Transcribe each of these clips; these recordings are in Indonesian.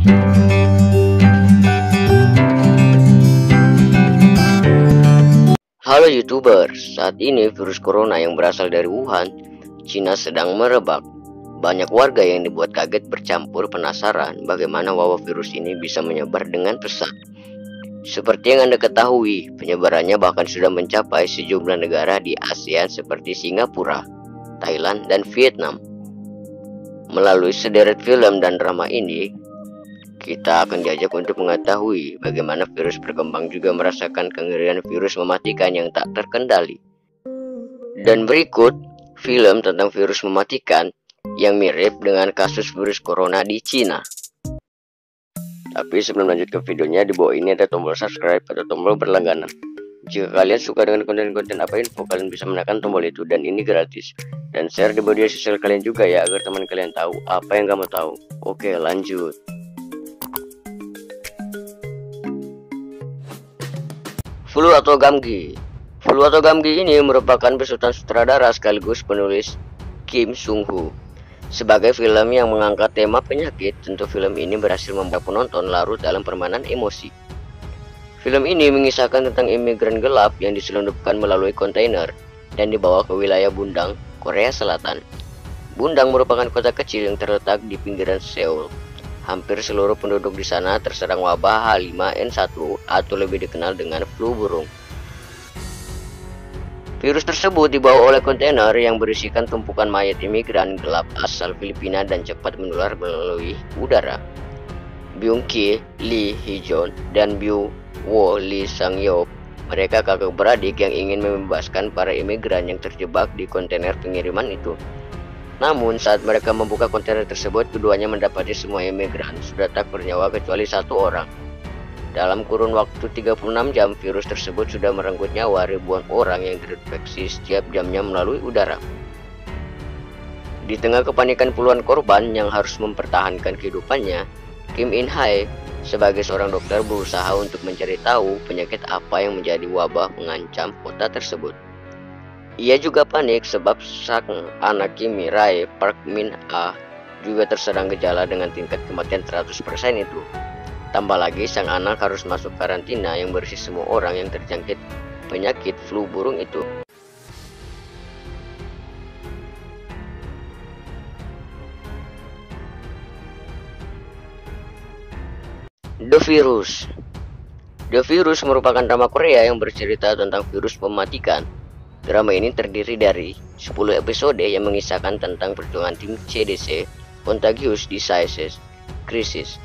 Halo YouTuber, saat ini virus corona yang berasal dari Wuhan, Cina sedang merebak. Banyak warga yang dibuat kaget bercampur penasaran bagaimana wabah virus ini bisa menyebar dengan pesat. Seperti yang Anda ketahui, penyebarannya bahkan sudah mencapai sejumlah negara di ASEAN seperti Singapura, Thailand, dan Vietnam. Melalui sederet film dan drama ini, kita akan diajak untuk mengetahui bagaimana virus berkembang juga merasakan kengerian virus mematikan yang tak terkendali. Dan berikut film tentang virus mematikan yang mirip dengan kasus virus corona di Cina. Tapi sebelum lanjut ke videonya, di bawah ini ada tombol subscribe atau tombol berlangganan. Jika kalian suka dengan konten-konten apa info, kalian bisa menekan tombol itu dan ini gratis. Dan share di media sosial kalian juga ya, agar teman kalian tahu apa yang kamu tahu. Oke, lanjut. Flu atau Gamgee. Flu atau Gamgee ini merupakan besutan sutradara sekaligus penulis Kim Sung-ho. Sebagai film yang mengangkat tema penyakit, tentu film ini berhasil membuat penonton larut dalam permainan emosi. Film ini mengisahkan tentang imigran gelap yang diselundupkan melalui kontainer dan dibawa ke wilayah Bundang, Korea Selatan. Bundang merupakan kota kecil yang terletak di pinggiran Seoul. Hampir seluruh penduduk di sana terserang wabah H5N1 atau lebih dikenal dengan flu burung. Virus tersebut dibawa oleh kontainer yang berisikan tumpukan mayat imigran gelap asal Filipina dan cepat menular melalui udara. Byung-ki, Lee Hee-jeon, dan Byung-woo Lee Sang-yeop, mereka kakak beradik yang ingin membebaskan para imigran yang terjebak di kontainer pengiriman itu. Namun saat mereka membuka kontainer tersebut, keduanya mendapati semua imigran sudah tak bernyawa kecuali satu orang. Dalam kurun waktu 36 jam, virus tersebut sudah merenggut nyawa ribuan orang yang terinfeksi setiap jamnya melalui udara. Di tengah kepanikan puluhan korban yang harus mempertahankan kehidupannya, Kim In-hae sebagai seorang dokter berusaha untuk mencari tahu penyakit apa yang menjadi wabah mengancam kota tersebut. Ia juga panik sebab sang anak Kim Mi-rae, Park Min-ah, juga terserang gejala dengan tingkat kematian 100% itu. Tambah lagi sang anak harus masuk karantina yang berisi semua orang yang terjangkit penyakit flu burung itu. The Virus. The Virus merupakan drama Korea yang bercerita tentang virus mematikan. Drama ini terdiri dari 10 episode yang mengisahkan tentang perjuangan tim CDC, Contagious Diseases Crisis,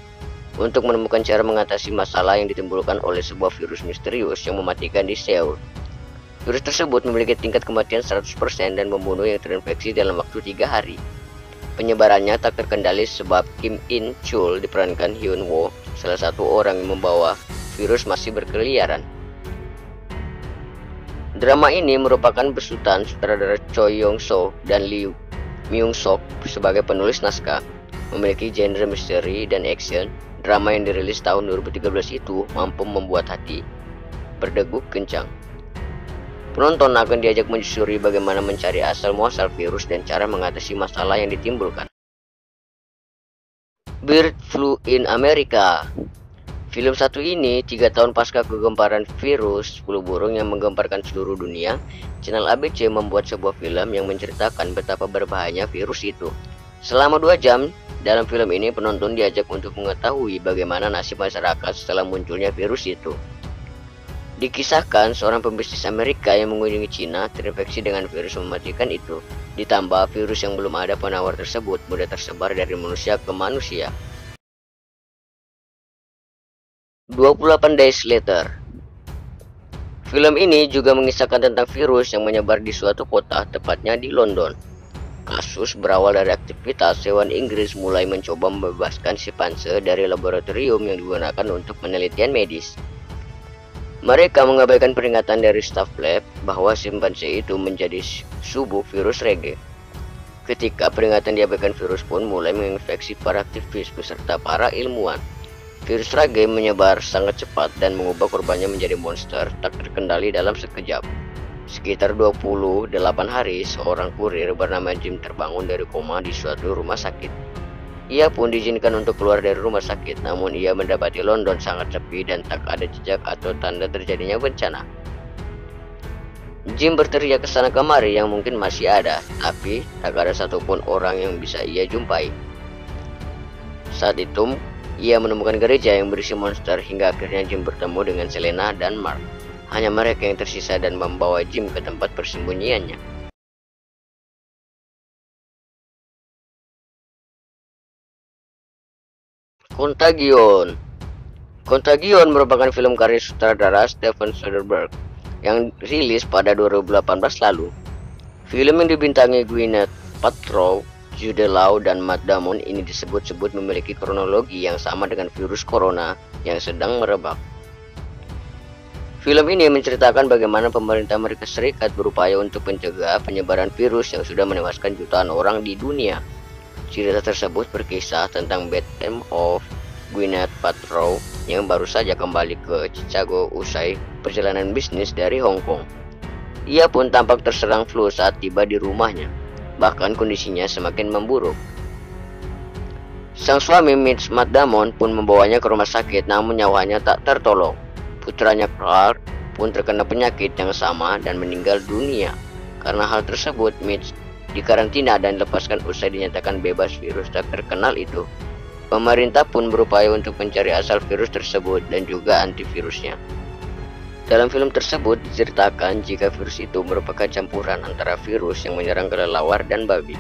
untuk menemukan cara mengatasi masalah yang ditimbulkan oleh sebuah virus misterius yang mematikan di Seoul. Virus tersebut memiliki tingkat kematian 100% dan membunuh yang terinfeksi dalam waktu 3 hari. Penyebarannya tak terkendali sebab Kim In-chul diperankan Hyun-woo, salah satu orang yang membawa virus masih berkeliaran. Drama ini merupakan besutan sutradara Choi Yong-soo dan Lee Myung-sok sebagai penulis naskah. Memiliki genre misteri dan action, drama yang dirilis tahun 2013 itu mampu membuat hati berdegup kencang. Penonton akan diajak menyusuri bagaimana mencari asal-muasal virus dan cara mengatasi masalah yang ditimbulkan. Bird Flu in America. Film satu ini 3 tahun pasca kegemparan virus flu burung yang menggemparkan seluruh dunia, channel ABC membuat sebuah film yang menceritakan betapa berbahayanya virus itu. Selama 2 jam, dalam film ini penonton diajak untuk mengetahui bagaimana nasib masyarakat setelah munculnya virus itu. Dikisahkan seorang pembisnis Amerika yang mengunjungi Cina terinfeksi dengan virus mematikan itu. Ditambah virus yang belum ada penawar tersebut mudah tersebar dari manusia ke manusia. 28 Days Later. Film ini juga mengisahkan tentang virus yang menyebar di suatu kota, tepatnya di London. Kasus berawal dari aktivitas hewan Inggris mulai mencoba membebaskan simpanse dari laboratorium yang digunakan untuk penelitian medis. Mereka mengabaikan peringatan dari staf lab bahwa simpanse itu menjadi subuk virus Rege. Ketika peringatan diabaikan, virus pun mulai menginfeksi para aktivis beserta para ilmuwan. Virus Rage menyebar sangat cepat dan mengubah korbannya menjadi monster tak terkendali dalam sekejap. Sekitar 28 hari, seorang kurir bernama Jim terbangun dari koma di suatu rumah sakit. Ia pun diizinkan untuk keluar dari rumah sakit, namun ia mendapati London sangat sepi dan tak ada jejak atau tanda terjadinya bencana. Jim berteriak ke sana kemari yang mungkin masih ada, tapi tak ada satupun orang yang bisa ia jumpai. Saat itu, ia menemukan gereja yang berisi monster hingga akhirnya Jim bertemu dengan Selena dan Mark. Hanya mereka yang tersisa dan membawa Jim ke tempat persembunyiannya. Contagion. Contagion merupakan film karya sutradara Steven Soderbergh yang rilis pada 2018 lalu. Film yang dibintangi Gwyneth Paltrow, Jude Law, dan Matt Damon ini disebut-sebut memiliki kronologi yang sama dengan virus corona yang sedang merebak. Film ini menceritakan bagaimana pemerintah Amerika Serikat berupaya untuk mencegah penyebaran virus yang sudah menewaskan jutaan orang di dunia. Cerita tersebut berkisah tentang Beth of Gwyneth Paltrow yang baru saja kembali ke Chicago usai perjalanan bisnis dari Hong Kong. Ia pun tampak terserang flu saat tiba di rumahnya, bahkan kondisinya semakin memburuk. Sang suami Matt Damon pun membawanya ke rumah sakit, namun nyawanya tak tertolong. Putranya Clark pun terkena penyakit yang sama dan meninggal dunia. Karena hal tersebut, Mitch dikarantina dan dilepaskan usai dinyatakan bebas virus tak terkenal itu. Pemerintah pun berupaya untuk mencari asal virus tersebut dan juga antivirusnya. Dalam film tersebut diceritakan jika virus itu merupakan campuran antara virus yang menyerang kelelawar dan babi.